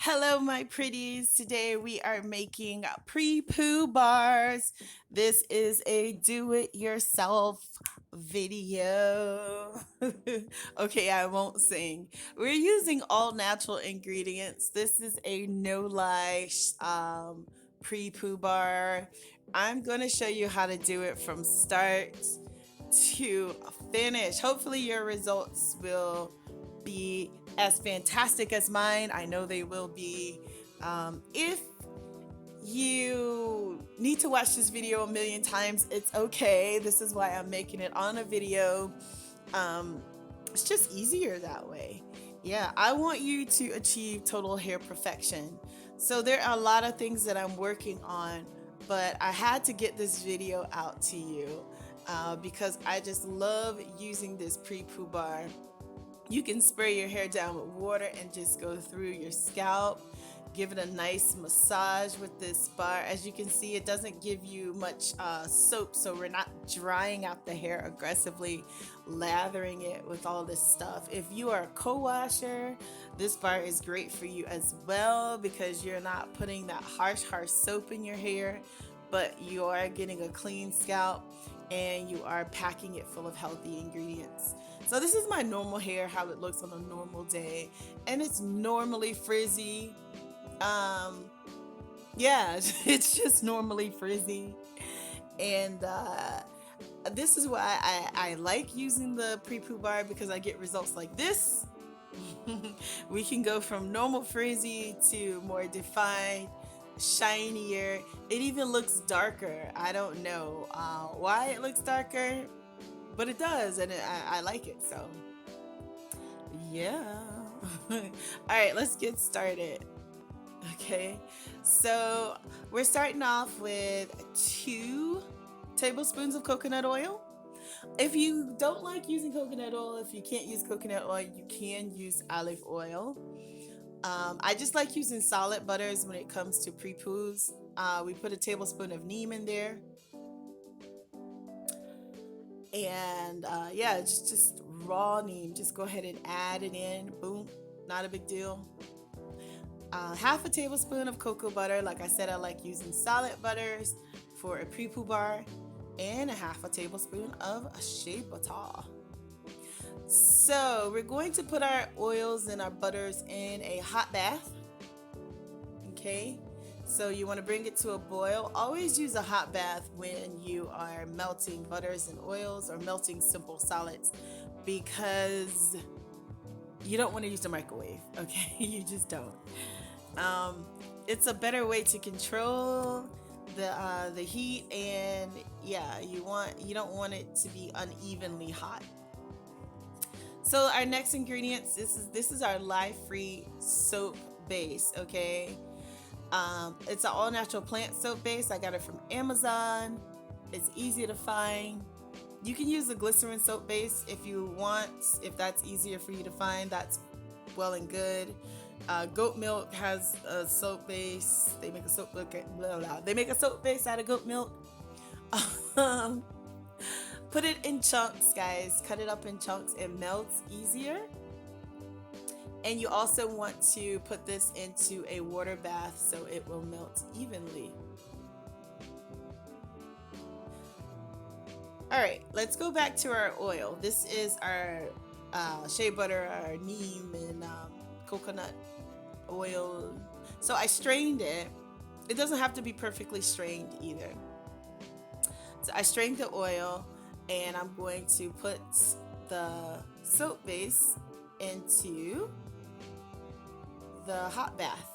Hello, my pretties. Today we are making pre-poo bars. This is a do-it-yourself video. Okay, I won't sing. We're using all natural ingredients. This is a no-lie pre-poo bar. I'm going to show you how to do it from start to finish. Hopefully, your results will be as fantastic as mine. I know they will be. If you need to watch this video a million times, it's okay. This is why I'm making it on a video. Um, it's just easier that way. Yeah, I want you to achieve total hair perfection. So there are a lot of things that I'm working on, but I had to get this video out to you because I just love using this pre-poo bar. You can spray your hair down with water and just go through your scalp. Give it a nice massage with this bar. As you can see, it doesn't give you much soap, so we're not drying out the hair aggressively, lathering it with all this stuff. If you are a co-washer, this bar is great for you as well because you're not putting that harsh soap in your hair, but you are getting a clean scalp and you are packing it full of healthy ingredients. So this is my normal hair, how it looks on a normal day, and it's normally frizzy. Um, yeah, it's just normally frizzy, and this is why I like using the pre-poo bar because I get results like this. We can go from normal frizzy to more defined, shinier. It even looks darker. I don't know why it looks darker, but it does, and I like it. So yeah. All right, let's get started. Okay, so we're starting off with 2 tablespoons of coconut oil. If you don't like using coconut oil, if you can't use coconut oil, you can use olive oil. I just like using solid butters when it comes to pre-poos. We put a tablespoon of neem in there, and yeah, just raw neem. Just go ahead and add it in. Boom, not a big deal. Half a tablespoon of cocoa butter. Like I said, I like using solid butters for a pre-poo bar, and a half a tablespoon of shea butter. So we're going to put our oils and our butters in a hot bath. Okay, so you want to bring it to a boil. Always use a hot bath when you are melting butters and oils or melting simple solids because you don't want to use the microwave. Okay, you just don't. Um, it's a better way to control the heat, and yeah, you don't want it to be unevenly hot. So our next ingredients, this is our lye-free soap base. Okay, it's an all natural plant soap base. I got it from Amazon. It's easy to find. You can use the glycerin soap base if you want, if that's easier for you to find. That's well and good. Goat milk has a soap base. They make a soap blah, blah, blah. They make a soap base out of goat milk. Um, Put it in chunks, guys. Cut it up in chunks. It melts easier. And you also want to put this into a water bath so it will melt evenly. All right, let's go back to our oil. This is our shea butter, our neem, and coconut oil. So I strained it. It doesn't have to be perfectly strained either. So I strained the oil, and I'm going to put the soap base into the hot bath.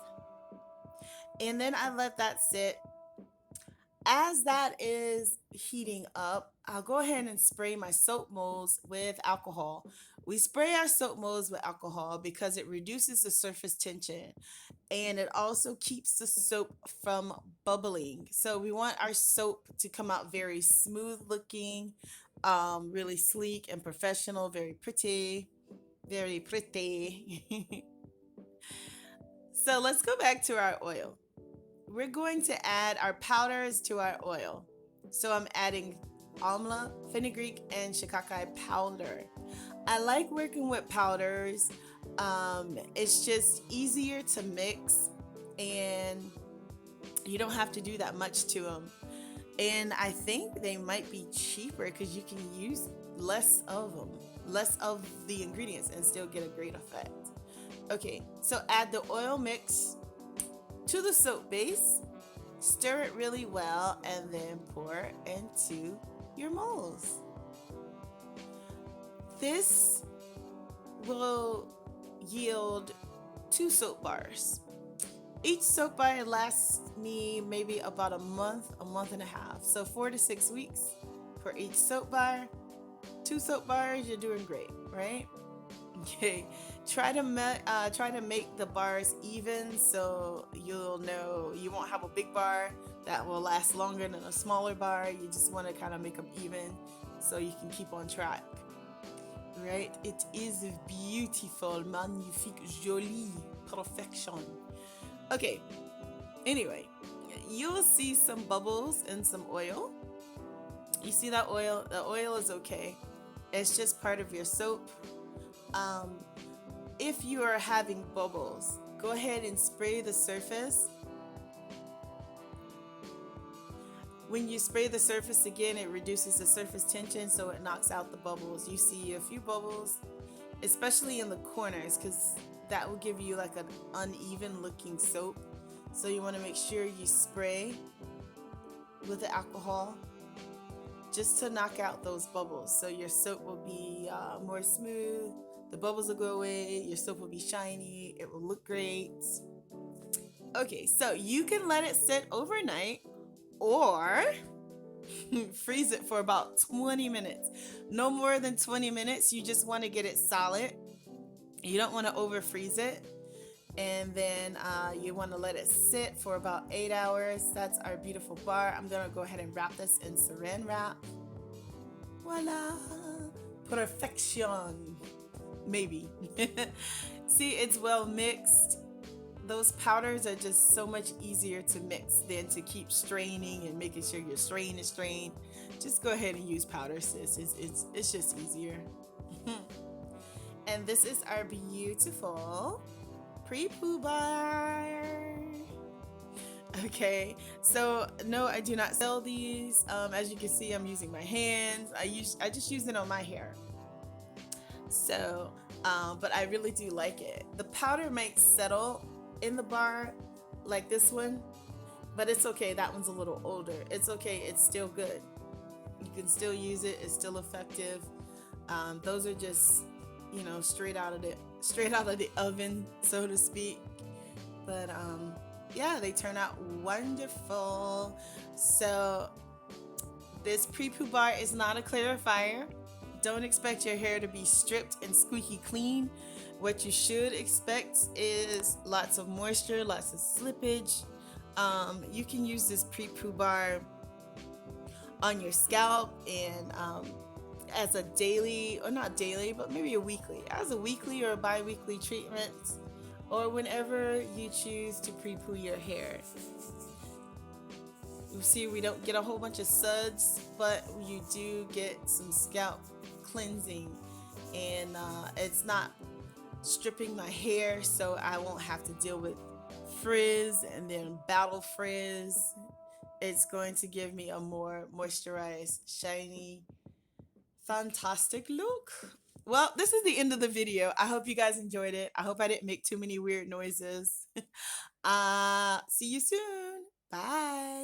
And then I let that sit. As that is heating up, I'll go ahead and spray my soap molds with alcohol. We spray our soap molds with alcohol because it reduces the surface tension and it also keeps the soap from bubbling. So we want our soap to come out very smooth looking, really sleek and professional, very pretty, very pretty. So let's go back to our oil. We're going to add our powders to our oil. So I'm adding amla, fenugreek, and shikakai powder. I like working with powders It's just easier to mix, and you don't have to do that much to them. And I think they might be cheaper because you can use less of them, less of the ingredients, and still get a great effect. Okay, so add the oil mix to the soap base, stir it really well, and then pour into your molds. This will yield 2 soap bars. Each soap bar lasts me maybe about a month and a half. So 4 to 6 weeks for each soap bar. 2 soap bars, you're doing great, right? Okay. Try to make the bars even so you'll know you won't have a big bar that will last longer than a smaller bar. You just want to kind of make them even so you can keep on track. Right? It is beautiful, magnifique, jolie, perfection. Okay, anyway, you'll see some bubbles and some oil. You see that oil? The oil is okay. It's just part of your soap. Um, if you are having bubbles, go ahead and spray the surface. When you spray the surface again, it reduces the surface tension, so it knocks out the bubbles. You see a few bubbles, especially in the corners, because that will give you like an uneven looking soap. So you want to make sure you spray with the alcohol just to knock out those bubbles. So your soap will be more smooth, the bubbles will go away, your soap will be shiny, it will look great. Okay, so you can let it sit overnight or freeze it for about 20 minutes. No more than 20 minutes. You just want to get it solid. You don't want to over freeze it. And then you want to let it sit for about 8 hours. That's our beautiful bar. I'm going to go ahead and wrap this in saran wrap. Voila! Perfection. Maybe. See, it's well mixed. Those powders are just so much easier to mix than to keep straining and making sure your strain is strained. Just go ahead and use powder, sis. It's just easier. And this is our beautiful pre-poo bar. Okay, so no, I do not sell these. As you can see, I'm using my hands. I just use it on my hair. So, but I really do like it. The powder might settle in the bar like this one, but it's okay. That one's a little older. It's okay. It's still good. You can still use it. It's still effective. Those are just, straight out of the oven, so to speak. But yeah, they turn out wonderful. So this pre-poo bar is not a clarifier. Don't expect your hair to be stripped and squeaky clean. What you should expect is lots of moisture, lots of slippage. You can use this pre-poo bar on your scalp and as a daily, or not daily, but maybe as a weekly or a bi-weekly treatment, or whenever you choose to pre-poo your hair. You see, we don't get a whole bunch of suds, but you do get some scalp cleansing, and it's not stripping my hair, so I won't have to deal with frizz and then battle frizz. It's going to give me a more moisturized, shiny, fantastic look. Well, this is the end of the video. I hope you guys enjoyed it. I hope I didn't make too many weird noises. See you soon. Bye.